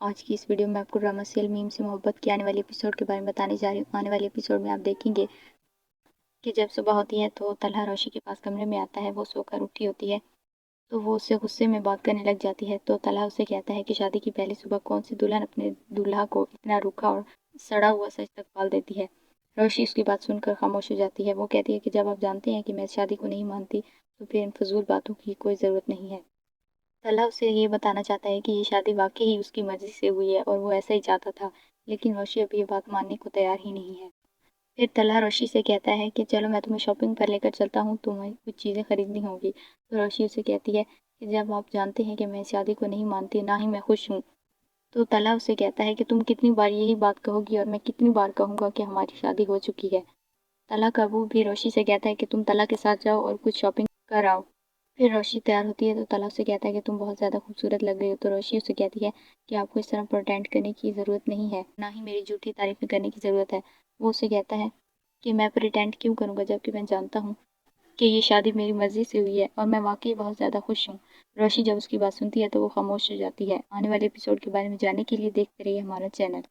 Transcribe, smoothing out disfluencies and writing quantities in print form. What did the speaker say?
آج کی اس ویڈیو میں آپ کو ڈرامہ سیل میم سے محبت کی آنے والی ایپیسوڈ کے بارے میں بتانے جا رہی ہوں۔ آنے والی ایپیسوڈ میں آپ دیکھیں گے کہ جب صبح ہوتی ہے تو طلحہ روشی کے پاس کمرے میں آتا ہے۔ وہ سو کر اٹھی ہوتی ہے تو وہ اس سے غصے میں بات کرنے لگ جاتی ہے تو طلحہ اسے کہتا ہے کہ شادی کی پہلی صبح کون سی دلہن اپنے دولہا کو اتنا روکھا اور سڑا ہوا سا استقبال دیتی ہے۔ روشی اس کی بات سن کر خاموش ہو جاتی ہے۔ وہ کہتی ہے کہ جب آپ جانتے ہیں کہ میں شادی کو نہیں مانتی تو پھر ان فضول باتوں کی کوئی ضرورت نہیں ہے۔ طلحہ اسے یہ بتانا چاہتا ہے کہ یہ شادی واقعی اس کی مرضی سے ہوئی ہے اور وہ ایسا ہی چاہتا تھا، لیکن روشی ابھی یہ بات ماننے کو تیار ہی نہیں ہے۔ پھر طلحہ روشی سے کہتا ہے کہ چلو میں تمہیں شاپنگ پر لے کر چلتا ہوں، تمہیں کچھ چیزیں خریدنی ہوں گی۔ تو روشی اسے کہتی ہے کہ جب آپ جانتے ہیں کہ میں اس شادی کو نہیں مانتی، نہ ہی میں خوش ہوں، تو طلحہ اسے کہتا ہے کہ تم کتنی بار یہی بات کہو گی اور میں کتنی بار کہوں گا کہ ہماری شادی ہو چکی ہے۔ طلحہ کا ابو بھی روشی سے کہتا ہے کہ تم طلحہ کے ساتھ جاؤ اور کچھ شاپنگ کر آؤ۔ پھر روشی تیار ہوتی ہے تو طلحہ سے کہتا ہے کہ تم بہت زیادہ خوبصورت لگ رہی ہو۔ تو روشی اسے کہتی ہے کہ آپ کو اس طرح پریٹینڈ کرنے کی ضرورت نہیں ہے، نہ ہی میری جھوٹی تعریفیں کرنے کی ضرورت ہے۔ وہ اسے کہتا ہے کہ میں پریٹینڈ کیوں کروں گا جبکہ میں جانتا ہوں کہ یہ شادی میری مرضی سے ہوئی ہے اور میں واقعی بہت زیادہ خوش ہوں۔ روشی جب اس کی بات سنتی ہے تو وہ خاموش ہو جاتی ہے۔ آنے والے ایپیسوڈ کے بارے میں جاننے کے لیے دیکھتے رہیے ہمارا چینل۔